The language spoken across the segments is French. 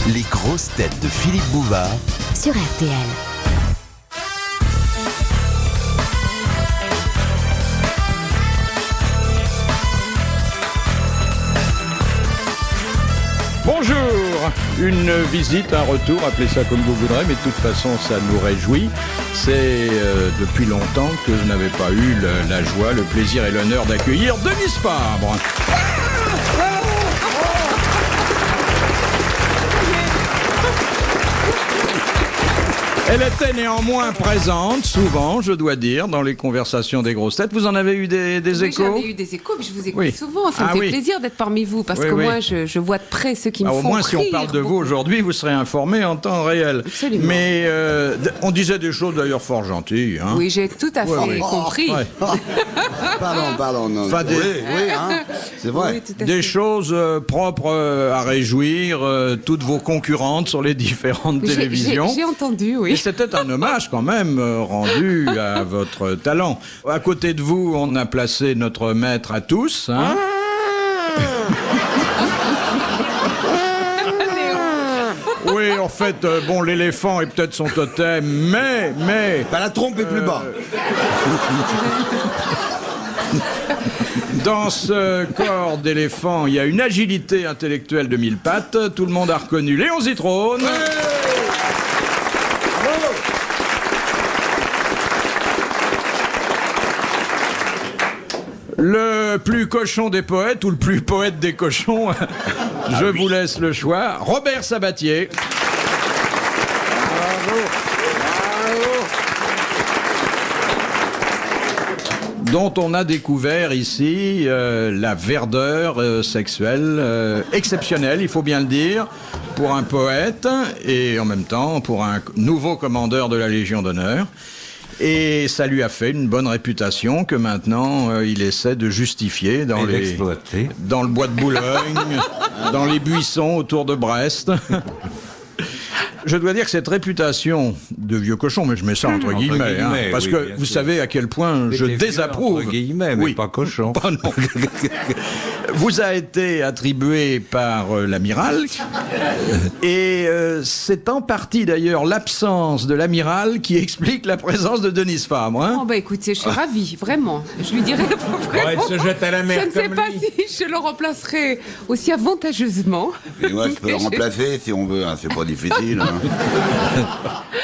Les grosses têtes de Philippe Bouvard sur RTL. Bonjour, une visite, un retour, appelez ça comme vous voudrez, mais de toute façon ça nous réjouit. C'est depuis longtemps que je n'avais pas eu la joie, le plaisir et l'honneur d'accueillir Denise Fabre. Elle était néanmoins présente, souvent, je dois dire, dans les conversations des grosses têtes. Vous en avez eu des échos ? J'en ai eu des échos, mais je vous écoute souvent. Ça me fait plaisir d'être parmi vous, parce que moi, je vois de près ceux qui me font rire. Au moins, si on parle de vous aujourd'hui, vous serez informés en temps réel. Absolument. Mais on disait des choses d'ailleurs fort gentilles. Hein. Oui, j'ai tout à fait compris. Ouais. Pardon, non. Enfin, C'est vrai. Oui, tout à des fait. choses propres à réjouir toutes vos concurrentes sur les différentes télévisions. J'ai entendu, oui. Et c'était un hommage quand même rendu à votre talent. À côté de vous, on a placé notre maître à tous. Hein. Oui, en fait, l'éléphant est peut-être son totem, mais... Bah, la trompe est plus bas. Dans ce corps d'éléphant, il y a une agilité intellectuelle de mille pattes. Tout le monde a reconnu Léon Zitrone. Le plus cochon des poètes, ou le plus poète des cochons, je vous laisse le choix. Robert Sabatier. Dont on a découvert ici la verdeur sexuelle exceptionnelle, il faut bien le dire, pour un poète et en même temps pour un nouveau commandeur de la Légion d'honneur. Et ça lui a fait une bonne réputation que maintenant il essaie de justifier dans le bois de Boulogne, dans les buissons autour de Brest. Je dois dire que cette réputation de vieux cochon, mais je mets ça entre guillemets, parce que vous savez à quel point je désapprouve. Entre guillemets, mais pas cochon. Pas non. Vous a été attribué par l'amiral, et c'est en partie d'ailleurs l'absence de l'amiral qui explique la présence de Denise Fabre. Hein. Oh, bah écoutez, je suis ravie, vraiment. Je lui dirai vraiment. Elle se jette à la mer. Je ne sais comme pas lui. si je le remplacerai aussi avantageusement. Et moi, je peux le remplacer si on veut, hein. C'est pas difficile. Hein.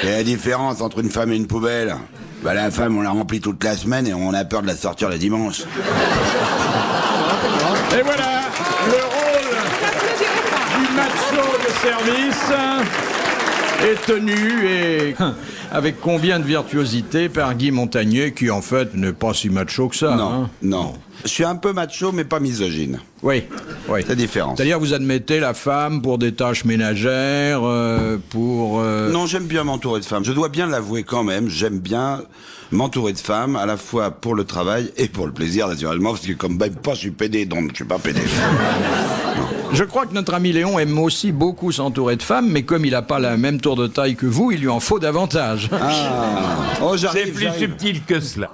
Il y a la différence entre une femme et une poubelle. Bah, la femme, on la remplit toute la semaine et on a peur de la sortir le dimanche. Et voilà le rôle du macho de service est tenu et avec combien de virtuosité par Guy Montagnier qui en fait n'est pas si macho que ça. Non, hein. non. Je suis un peu macho, mais pas misogyne. Oui. C'est la différence. C'est-à-dire vous admettez la femme pour des tâches ménagères, pour... Non, j'aime bien m'entourer de femmes. Je dois bien l'avouer quand même. J'aime bien m'entourer de femmes, à la fois pour le travail et pour le plaisir, naturellement, parce que comme même pas, je suis pédé, donc je suis pas pédé. Je crois que notre ami Léon aime aussi beaucoup s'entourer de femmes, mais comme il n'a pas la même tour de taille que vous, il lui en faut davantage. Oh, C'est plus subtil que cela.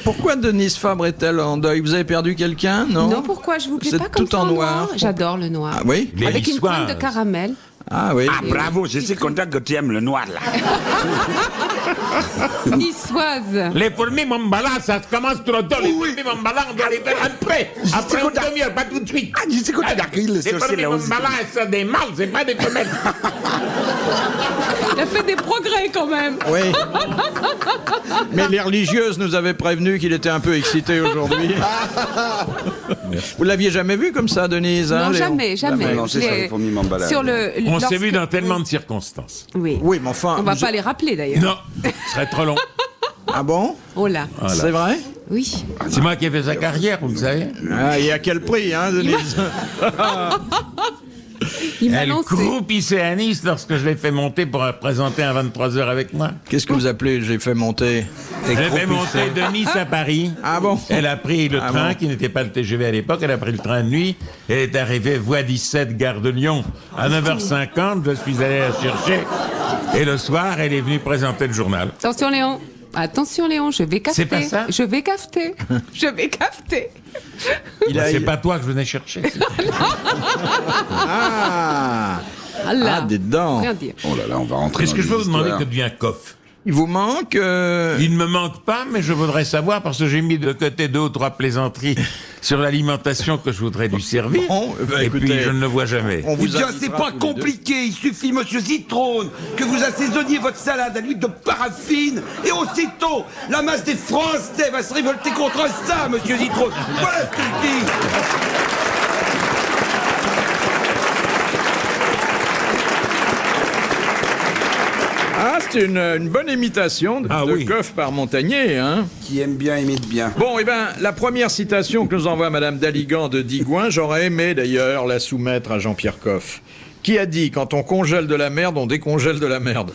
Pourquoi Denise Fabre est-elle en deuil? Vous avez perdu quelqu'un, non? Non, pourquoi? Je vous plais C'est pas comme tout ça en noir. J'adore le noir. Ah oui? Avec une L'hérissoise. pointe de caramel. Ah oui. Ah, bravo, je suis content que tu aimes le noir, là. Niçoise. Les fourmis m'emballent, ça commence trop tôt. Les fourmis m'emballent, on doit les faire après. Après une demi-heure, pas tout de suite. Ah, je suis content d'accueillir le Les sorcier, fourmis là aussi. m'emballent, c'est des mâles, c'est pas des femelles. Il a fait des progrès quand même. Oui. Mais les religieuses nous avaient prévenu qu'il était un peu excité aujourd'hui. Vous l'aviez jamais vu comme ça, Denise? Non, Léon? jamais. Non, c'est ça, les fourmis m'emballent. Sur le. On s'est vu lorsque- dans tellement de circonstances. Oui. Oui, mais enfin... On va vous- pas les rappeler d'ailleurs. Non, ce serait trop long. Ah bon? Oh là. Voilà. C'est vrai? Oui. C'est moi qui ai fait sa carrière, vous le savez. Ah, et à quel prix, hein, Denise? Il m'a Elle lancé. croupissait à Nice lorsque je l'ai fait monter pour présenter un 23h avec moi. Qu'est-ce que vous appelez j'ai fait monter? J'ai fait monter de Nice à Paris. Ah bon? Elle a pris le train, bon. qui n'était pas le TGV à l'époque, elle a pris le train de nuit. Elle est arrivée voie 17, gare de Lyon, à 9h50. Je suis allé la chercher. Et le soir, elle est venue présenter le journal. Attention Léon. Attention Léon, je vais cafeter. C'est pas ça. Je vais cafeter. Je vais cafeter. Il a- C'est pas toi que je venais chercher. Ah! Ah là, Ah, des dents. rien dire. Oh là là, on va rentrer Est-ce dans que je peux des vous demander histoires. que devient Coff? Il vous manque Il ne me manque pas, mais je voudrais savoir, parce que j'ai mis de côté 2 ou 3 plaisanteries sur l'alimentation que je voudrais lui servir, Bon, eh ben, et écoutez, puis je ne le vois jamais. on Eh vous bien, invitera c'est pas tous les deux. compliqué. Il suffit, monsieur Zitrone, que vous assaisonniez votre salade à l'huile de paraffine et aussitôt, la masse des Français va se révolter contre ça, monsieur Zitrone. Voilà ce que je dis. Ah, c'est une bonne imitation de, Ah de oui. Coff par Montagnier, hein. Qui aime bien imite bien. Bon, eh ben, la première citation que nous envoie Madame Daligan de Digoin, j'aurais aimé d'ailleurs la soumettre à Jean-Pierre Coff, qui a dit « Quand on congèle de la merde, on décongèle de la merde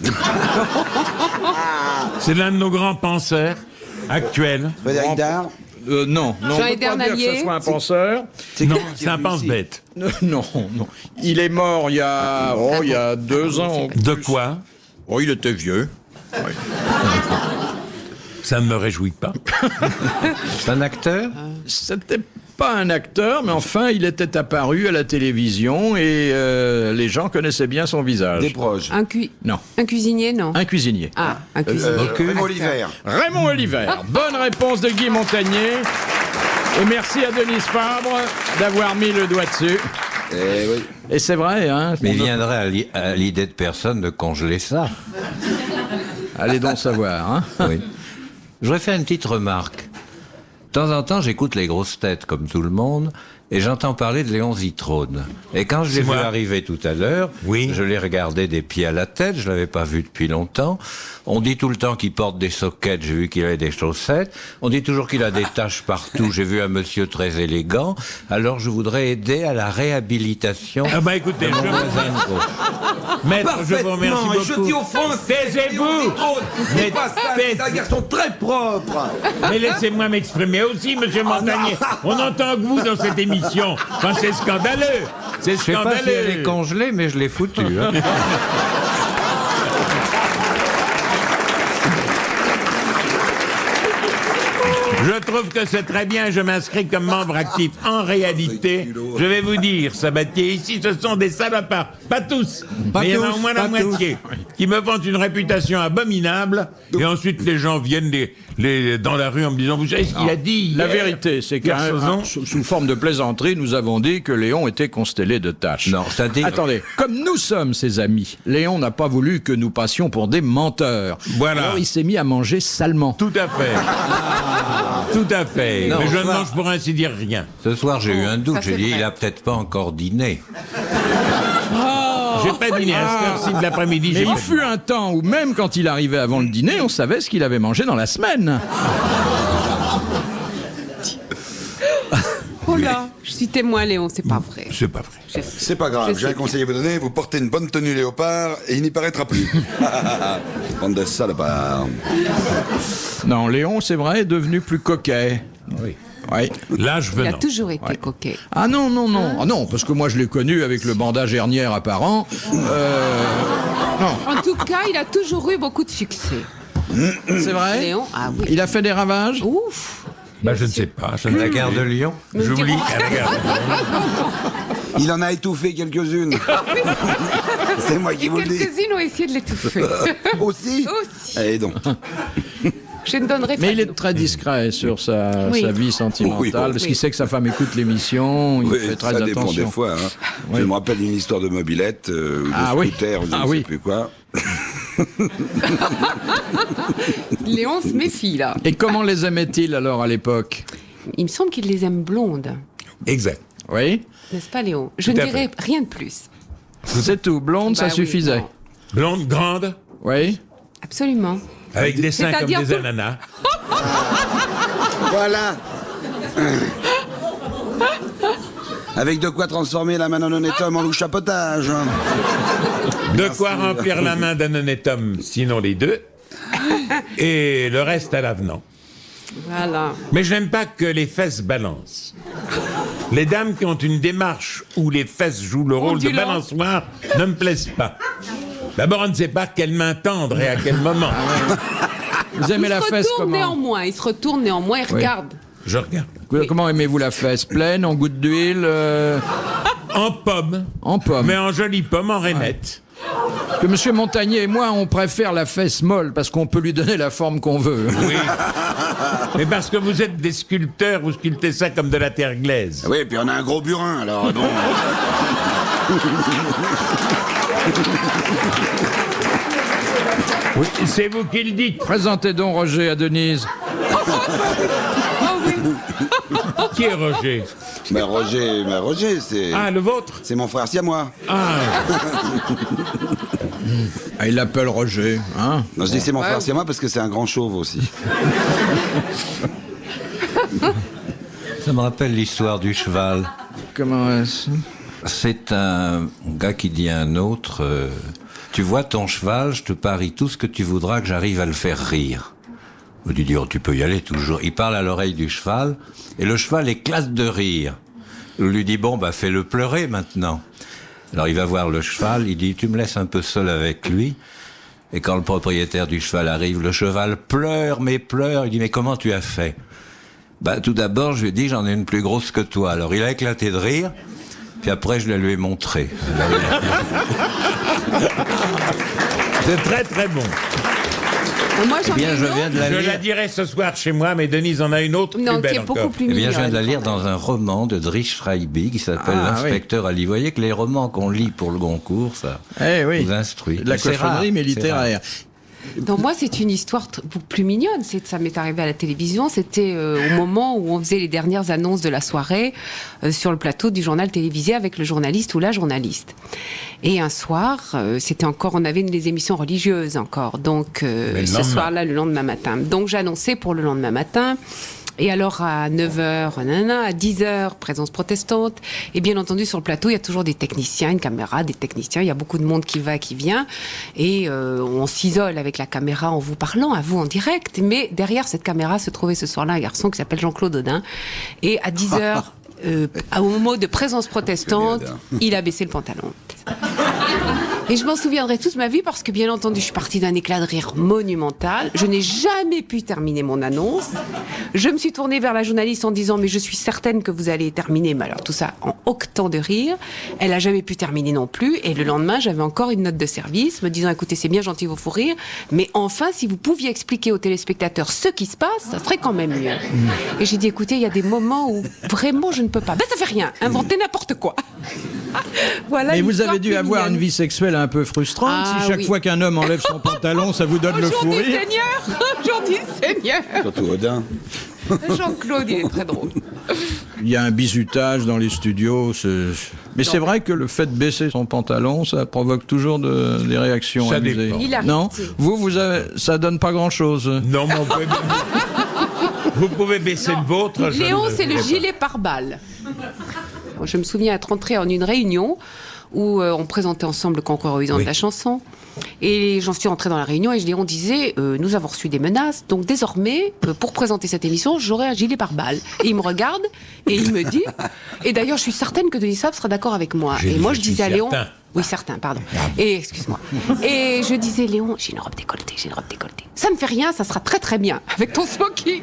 C'est l'un de nos grands penseurs actuels. Frédéric Dard. » Non, on Jean peut pas Edern dire que ce Allier. soit un penseur. Non, c'est un pense-bête. Non, non. Il est mort il y a 2 ans. De quoi? Oh, il était vieux. Ça ne me réjouit pas. C'est un acteur? C'était pas un acteur, mais enfin, il était apparu à la télévision et les gens connaissaient bien son visage. Des proches. Non, Un cuisinier, non. un cuisinier. Ah, un cuisinier. Raymond Oliver. Raymond Oliver. Bonne réponse de Guy Montagnier. Et merci à Denise Fabre d'avoir mis le doigt dessus. Eh oui. Et c'est vrai, hein. Mais il viendrait à l'idée de personne de congeler ça. Allez donc savoir, hein. Oui. Je voudrais faire une petite remarque. De temps en temps, j'écoute les grosses têtes, comme tout le monde, et j'entends parler de Léon Zitrone. Et quand je l'ai vu moi. arriver tout à l'heure, Oui. je l'ai regardé des pieds à la tête, je l'avais pas vu depuis longtemps. On dit tout le temps qu'il porte des soquettes, j'ai vu qu'il avait des chaussettes. On dit toujours qu'il a des taches partout, j'ai vu un monsieur très élégant. Alors je voudrais aider à la réhabilitation Ah bah écoutez, de mon voisin de gauche. Maître, je vous remercie Parfaitement. Et je beaucoup. dis aux Français, Taisez-vous. Zitrone, Mais c'est pas ça, c'est un garçon très propre. Mais laissez-moi m'exprimer aussi, monsieur Montagnier. On entend que vous dans cette émission. Enfin, c'est scandaleux. C'est Je sais pas si elle est scandaleux. congelée, mais je l'ai foutue. Hein. Je trouve que c'est très bien, je m'inscris comme membre actif. En réalité, je vais vous dire, Sabatier, ici, ce sont des salopards. Pas tous, mais il y en a au moins la moitié, qui me vendent une réputation abominable, et ensuite les gens viennent dans la rue en me disant, vous savez ce qu'il a dit La hier vérité, c'est Pierre Sauzon sous forme de plaisanterie, nous avons dit que Léon était constellé de taches. Non, c'est-à-dire... Attendez, comme nous sommes ses amis, Léon n'a pas voulu que nous passions pour des menteurs. Voilà. Alors il s'est mis à manger salement. Tout à fait. Tout à fait. Non, mais je ne ça- mange pour ainsi dire rien. Ce soir, j'ai eu un doute. ça, J'ai c'est dit, vrai. il a peut-être pas encore dîné. J'ai pas dîné à cette heure-ci de l'après-midi. Mais j'ai il pas fut un temps où même quand il arrivait avant le dîner, on savait ce qu'il avait mangé dans la semaine. Oh là, je suis témoin, Léon, c'est pas vrai. C'est pas vrai. C'est pas grave, Je j'ai un sais conseil à vous donner, vous portez une bonne tenue léopard et il n'y paraîtra plus. Bande de salopards. Non, Léon, c'est vrai, est devenu plus coquet. Oui. Oui. L'âge Il a venant. toujours été Ouais. coquet. Ah non, non, non. Ah non, parce que moi je l'ai connu avec le bandage hernière apparent. Non, En tout cas, il a toujours eu beaucoup de succès. c'est vrai. Léon, ah oui. Il a fait des ravages. Ouf. Bah, je ne sais pas. Je ne La sais gare pas. de Lyon. J'oublie. Regarde. Il en a étouffé quelques-unes. C'est moi qui Et vous le dis. quelques-unes ont essayé de l'étouffer. Aussi Aussi. Allez donc. Je ne donnerai Mais pas il de est nom. très discret sur sa Oui. vie sentimentale, Oui, parce qu'il sait que sa femme écoute l'émission, il Oui, fait très ça dépend attention. des fois. Hein. Je me rappelle une histoire de mobilette, ou de Ah oui. scooter, ou je Ah ne oui. sais plus quoi. Léon se méfie, là. Et comment les aimait-il alors à l'époque? Il me semble qu'il les aime blondes. Exact. Oui. N'est-ce pas, Léon? Je Tout ne à dirai rien de plus. C'est tout. Blonde, Bah ça oui, suffisait. non. Blonde, grande, Oui. Absolument. avec des seins comme C'est-à-dire des tout- ananas. Voilà. Avec de quoi transformer la main d'un honnête homme en loup chapotage. De quoi remplir la main d'un honnête homme, sinon les deux. Et le reste à l'avenant. Voilà. Mais je n'aime pas que les fesses balancent. Les dames qui ont une démarche où les fesses jouent le rôle de Ondulant. balançoire ne me plaisent pas. D'abord, on ne sait pas quelle main tendre et à quel moment. Vous aimez Il la se fesse retourne comment? néanmoins. Il se retourne néanmoins et Oui. regarde. Je regarde. Comment aimez-vous la fesse? Pleine, en goutte d'huile En pomme. En pomme. Mais en jolie pomme, en rainette. Que M. Montagnier et moi, on préfère la fesse molle parce qu'on peut lui donner la forme qu'on veut. Oui. Mais parce que vous êtes des sculpteurs, vous sculptez ça comme de la terre glaise. Oui, puis on a un gros burin, alors bon. Oui, c'est vous qui le dites. Présentez donc Roger à Denise. Qui est Roger? Roger, c'est... Ah, le vôtre? C'est mon frère siamois. Ah. Ah, il l'appelle Roger, hein? Non, je dis c'est mon frère siamois parce que c'est un grand chauve aussi. Ça me rappelle l'histoire du cheval. Comment est-ce? C'est un gars qui dit à un autre, tu vois ton cheval, je te parie tout ce que tu voudras que j'arrive à le faire rire. Il dit, oh, tu peux y aller toujours. Il parle à l'oreille du cheval, et le cheval éclate de rire. Il lui dit, bon, bah fais-le pleurer maintenant. Alors il va voir le cheval, il dit, tu me laisses un peu seul avec lui. Et quand le propriétaire du cheval arrive, le cheval pleure, mais pleure. Il dit, mais comment tu as fait? Bah tout d'abord, je lui ai dit, j'en ai une plus grosse que toi. Alors il a éclaté de rire, puis après je la lui ai montré. C'est très très bon. Moi, Eh bien, je viens de la Je lire. la dirai ce soir chez moi, mais Denise en a une autre Non, plus belle qui est beaucoup encore. plus Eh bien, mignonne. je viens de la lire dans un roman de Driss Schreiby qui s'appelle L'inspecteur Ali. Vous voyez que les romans qu'on lit pour le Goncourt, ça nous instruit. La C'est rare, cochonnerie, mais c'est littéraire. Donc moi, c'est une histoire plus mignonne. Ça m'est arrivé à la télévision. C'était au moment où on faisait les dernières annonces de la soirée sur le plateau du journal télévisé avec le journaliste ou la journaliste. Et un soir, c'était encore, on avait des émissions religieuses encore. Donc ce soir-là, le lendemain matin. Donc j'annonçais pour le lendemain matin. Et alors à 9h, à 10h, présence protestante. Et bien entendu, sur le plateau, il y a toujours des techniciens, une caméra, des techniciens. Il y a beaucoup de monde qui va, qui vient. Et on s'isole avec la caméra en vous parlant, à vous en direct. Mais derrière cette caméra se trouvait ce soir-là un garçon qui s'appelle Jean-Claude Audin. Et à 10h, au mot de présence protestante, il a baissé le pantalon. Et je m'en souviendrai toute ma vie parce que, bien entendu, je suis partie d'un éclat de rire monumental. Je n'ai jamais pu terminer mon annonce. Je me suis tournée vers la journaliste en disant « Mais je suis certaine que vous allez terminer. » Mais alors, tout ça en octant de rire. Elle n'a jamais pu terminer non plus. Et le lendemain, j'avais encore une note de service me disant « Écoutez, c'est bien gentil vos fous rires, mais enfin, si vous pouviez expliquer aux téléspectateurs ce qui se passe, ça serait quand même mieux. » Et j'ai dit « Écoutez, il y a des moments où vraiment je ne peux pas. Ben, ça fait rien. Inventez n'importe quoi. » Voilà. Mais vous avez dû avoir mignonne. une vie sexuelle un peu frustrante si chaque fois qu'un homme enlève son pantalon, ça vous donne le fou Aujourd'hui, rire. Seigneur. Aujourd'hui, Seigneur. Surtout Odin. Jean-Claude, il est très drôle. Il y a un bizutage dans les studios. Mais c'est vrai que le fait de baisser son pantalon, ça provoque toujours des réactions Ça amusées. dépend. Il a Non, arrêté. ça donne pas grand-chose. Non, mais vous pouvez baisser le vôtre. je Léon, ne c'est le ferai pas. gilet pare-balles. Je me souviens être rentrée en une réunion où on présentait ensemble le concours Eurovision de la chanson. Et j'en suis rentrée dans la réunion et on disait nous avons reçu des menaces, donc désormais, pour présenter cette émission, j'aurai un gilet pare-balles. Et il me regarde et il me dit, et d'ailleurs je suis certaine que Denis Saab sera d'accord avec moi. Et moi je disais à Léon... certain. Oui, certain, pardon. Et excuse-moi. Et je disais, Léon, j'ai une robe décolletée. Ça ne fait rien, ça sera très très bien avec ton smoking.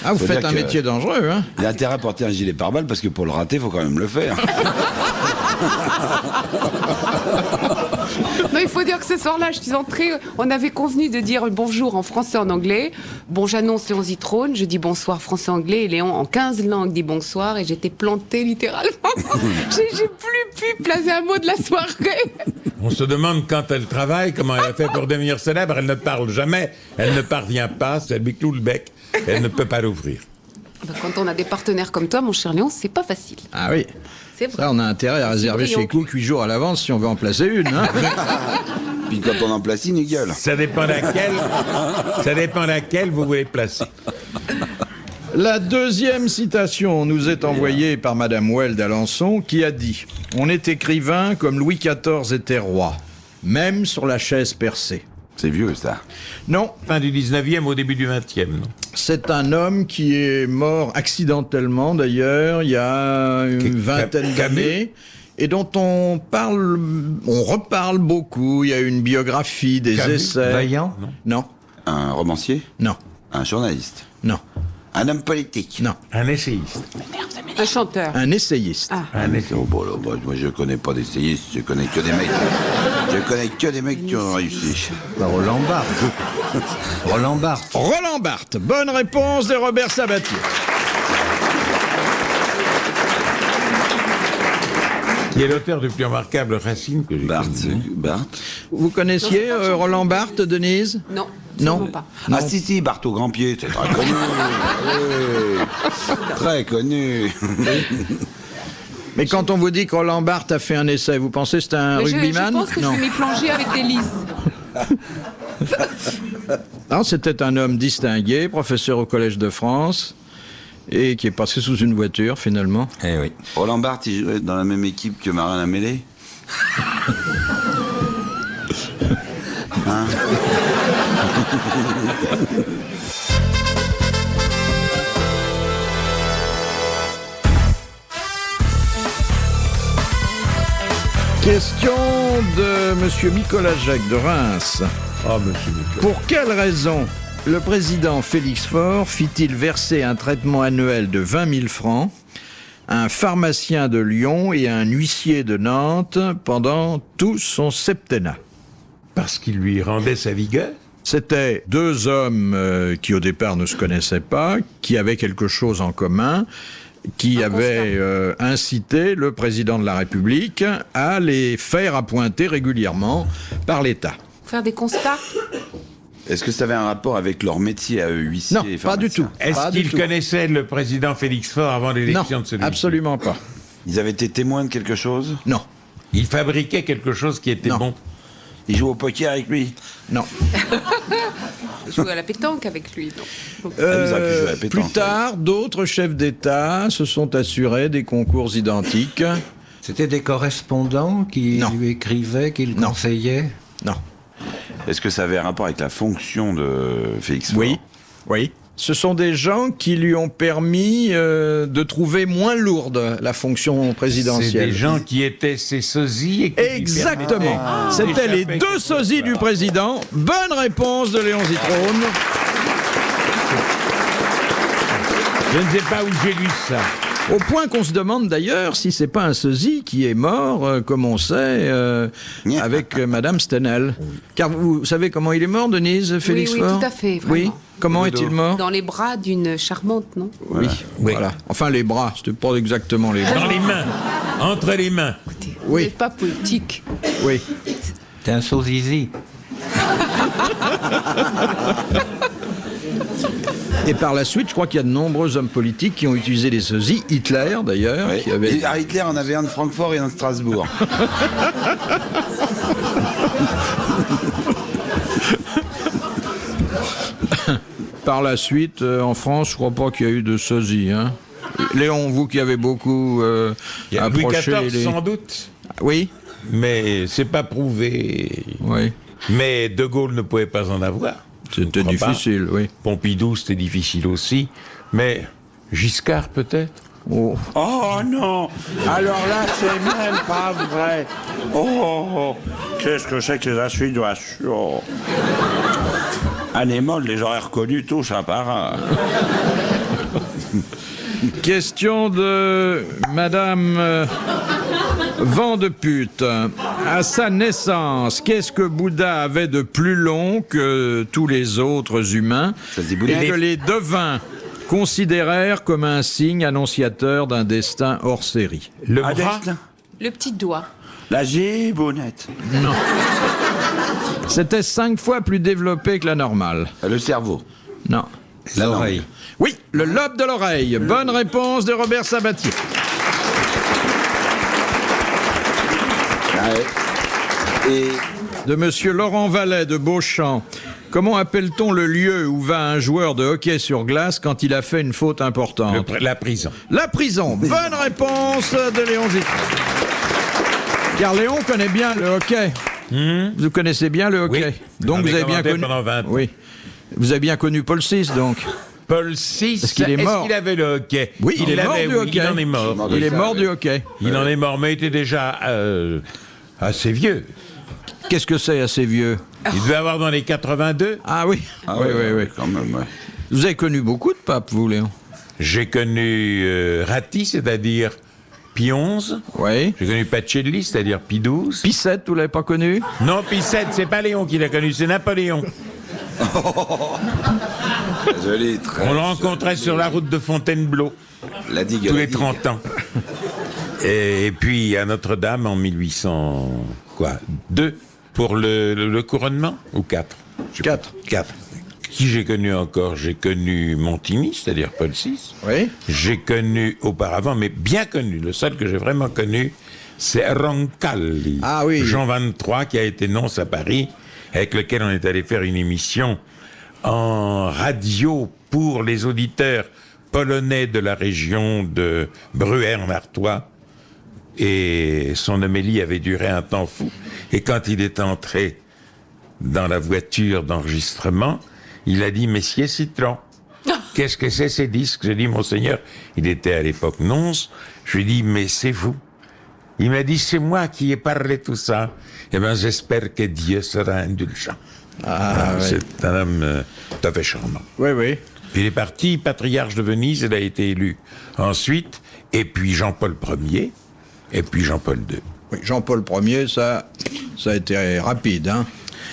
Ah, vous Faut faites dire un que- métier dangereux, hein? Il a intérêt à porter un gilet pare-balles parce que pour le rater, il faut quand même le faire. Non, il faut dire que ce soir-là, je suis entrée, on avait convenu de dire bonjour en français, en anglais. Bon, j'annonce Léon Zitrone, je dis bonsoir français-anglais, et Léon, en 15 langues, dit bonsoir, et j'étais plantée littéralement. J'ai plus pu placer un mot de la soirée. On se demande quand elle travaille, comment elle a fait pour devenir célèbre. Elle ne parle jamais, elle ne parvient pas, ça lui cloue le bec, elle ne peut pas l'ouvrir. Quand on a des partenaires comme toi, mon cher Léon, c'est pas facile. Ah oui. C'est vrai. Ça, on a intérêt à réserver brillant. chez Cook 8 jours à l'avance si on veut en placer une. Hein. Puis quand on en place une, il gueule. Ça dépend laquelle vous voulez placer. La deuxième citation nous est envoyée par Madame Well d'Alençon qui a dit « On est écrivain comme Louis XIV était roi, même sur la chaise percée. » C'est vieux, ça. Non, Fin du 19e, au début du 20e, non? c'est un homme qui est mort accidentellement d'ailleurs, il y a une vingtaine d'années, et dont on reparle beaucoup. Il y a une biographie, des Camus. essais. Vaillant? Non, Un romancier, non, un journaliste, non, un homme politique, non. Un essayiste. Un chanteur. Un essayiste. Oh, bon, là, moi, je connais pas d'essayistes, je connais que des mecs. Je connais que des mecs qui ont réussi. Roland Barthes. Roland Barthes. Roland Barthes. Bonne réponse de Robert Sabatier. Qui est l'auteur du plus remarquable Racine que j'ai connu. Barthes. Vous connaissiez Roland Barthes, Denise? Non. Non. Sûrement pas. Ah si, Barthes au Grand-Pied, c'est très connu. Oui. Très connu. Mais quand on vous dit que Roland Barthes a fait un essai, vous pensez que c'est un Mais rugbyman? je pense que Non. je vais m'y plonger avec des lys. Non, c'était un homme distingué, professeur au Collège de France, et qui est passé sous une voiture, finalement. Eh oui. Roland Barthes, il jouait dans la même équipe que Marin Lamellé. Hein? Question de Monsieur Nicolas Jacques de Reims. Oh, monsieur Nicolas. Pour quelle raison le président Félix Faure fit-il verser un traitement annuel de 20 000 francs à un pharmacien de Lyon et à un huissier de Nantes pendant tout son septennat? Parce qu'il lui rendait sa vigueur. C'était deux hommes qui au départ ne se connaissaient pas, qui avaient quelque chose en commun, qui avaient incité le président de la République à les faire appointer régulièrement par l'État. Faire des constats. Est-ce que ça avait un rapport avec leur métier à eux, huissiers Non, et pas du pharmaciens? tout. Est-ce Pas du qu'il tout. connaissait le président Félix Faure avant Non, l'élection de celui-ci? absolument pas. Ils avaient été témoins de quelque chose? Non, Il fabriquait quelque chose qui était Non. bon. Ils jouent au poker avec lui? non. Jouer à la pétanque avec lui, non. vous auriez pu jouer à la pétanque, Plus tard, d'autres chefs d'État se sont assurés des concours identiques. C'était des correspondants qui Non. lui écrivaient, qui le Non. conseillaient. Non. Est-ce que ça avait un rapport avec la fonction de Félix Faure? Oui, oui. Ce sont des gens qui lui ont permis de trouver moins lourde la fonction C'est présidentielle. des gens qui étaient ses sosies et qui lui Exactement. permettaient C'était les d'échapper deux quelque sosies du part. président. Bonne réponse de Léon Zitrone. Je ne sais pas où j'ai lu ça. Au point qu'on se demande d'ailleurs si c'est pas un sosie qui est mort, comme on sait, avec Madame Stenel. Car vous savez comment il est mort, Denise, Félix oui, Faure? tout à fait, Oui. vraiment. Comment est-il mort? Dans les bras d'une charmante, non? Oui. Oui. Voilà. Enfin, les bras, c'était pas exactement les bras. Dans les mains. Entre les mains. Vous Oui. n'êtes pas politique. Oui. T'es un sozizi. Et par la suite, je crois qu'il y a de nombreux hommes politiques qui ont utilisé les sosies. Hitler, d'ailleurs, Ouais. qui avait... Et Hitler en avait un de Francfort et un de Strasbourg. Par la suite, en France, je crois pas qu'il y a eu de sosie. Hein. Léon, vous qui avez beaucoup Il y a Louis approché XIV les... sans doute, Oui, mais c'est pas prouvé. oui. Mais De Gaulle ne pouvait pas en avoir. C'était Je crois pas. difficile, oui. Pompidou, c'était difficile aussi. Mais Giscard, peut-être. Oh. Oh non! Alors là, c'est même pas vrai! Oh! Qu'est-ce que c'est que les insinuations? Anémone, les aurait reconnus tous un par un. Question de Madame Vandepute. À sa naissance, qu'est-ce que Bouddha avait de plus long que tous les autres humains Ça se dit Bouddha. et que les devins considérèrent comme un signe annonciateur d'un destin hors série? Le Un bras. destin? Le petit doigt. La gibounette. C'était 5 fois plus développé que la normale. Le cerveau. Non. L'oreille. Oui, le lobe de l'oreille. Bonne réponse de Robert Sabatier. Ouais. Et De Monsieur Laurent Vallet de Beauchamp. Comment appelle-t-on le lieu où va un joueur de hockey sur glace quand il a fait une faute importante? La prison. La prison. Bonne réponse de Léon Zitrone. Car Léon connaît bien le hockey. Vous connaissez bien le hockey. Oui. Donc J'en ai vous avez bien commenté connu. pendant 20 ans. Oui. Vous avez bien connu Paul VI, donc. Paul VI, Est-ce qu'il est mort? Est-ce qu'il avait le hockey? Oui, il est mort avait, du oui, hockey. Il en est mort. Il est mort du hockey. Il en est mort, mais il était déjà assez vieux. Qu'est-ce que c'est assez vieux? Il devait avoir dans les 82. Ah oui. ah oui, ouais, oui, oui. quand même, ouais. Vous avez connu beaucoup de papes, vous, Léon? J'ai connu Ratti, c'est-à-dire Pie XI. Oui. J'ai connu Pacelli, c'est-à-dire Pie XII. Pie VII, vous l'avez pas connu? Non, Pie VII, c'est pas Léon qui l'a connu, c'est Napoléon. Joli, très On le rencontrait sur la route de Fontainebleau, La digue. tous la les digue. 30 ans. Et puis à Notre-Dame en 1802 pour le couronnement, ou 4 4. 4. Qui j'ai connu encore? J'ai connu Montigny, c'est-à-dire Paul VI. Oui. J'ai connu auparavant, mais bien connu, le seul que j'ai vraiment connu, c'est Roncalli. Ah oui. Jean 23, qui a été nonce à Paris, avec lequel on est allé faire une émission en radio pour les auditeurs polonais de la région de Bruer-en-Artois. Et son homélie avait duré un temps fou. Et quand il est entré dans la voiture d'enregistrement, il a dit « Messieurs Citron, qu'est-ce que c'est ces disques ?» J'ai dit « Monseigneur, il était à l'époque nonce. » Je lui ai dit « Mais c'est vous ?» Il m'a dit « C'est moi qui ai parlé tout ça. » Eh bien, j'espère que Dieu sera indulgent. Ah, oui. C'est un homme tout à fait charmant. Oui, oui. Puis il est parti patriarche de Venise, il a été élu ensuite, et puis Jean-Paul Ier, et puis Jean-Paul II. Oui, Jean-Paul Ier, ça a été rapide, hein.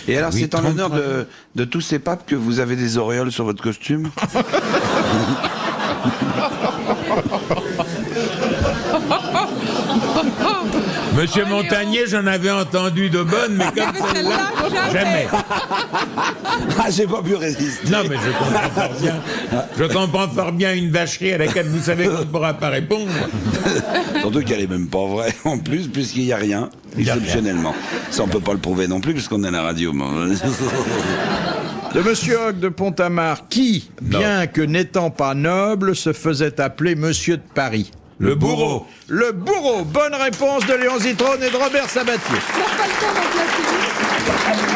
Et alors, Oui, c'est en 33. l'honneur de tous ces papes que vous avez des auréoles sur votre costume? Monsieur Montagnier, j'en avais entendu de bonnes, mais comme celle-là, jamais. Ah, j'ai pas pu résister. Non, mais je comprends fort bien une vacherie à laquelle vous savez qu'on ne pourra pas répondre. Surtout qu'elle est même pas vraie, en plus, puisqu'il n'y a rien, y a exceptionnellement. Ça, on peut pas le prouver non plus, puisqu'on est à la radio. De Monsieur Hogg de Pont-à-Marc, qui, bien que n'étant pas noble, se faisait appeler Monsieur de Paris. Le bourreau. Le bourreau. Bonne réponse de Léon Zitrone et de Robert Sabatier. On n'a pas le temps d'en placer.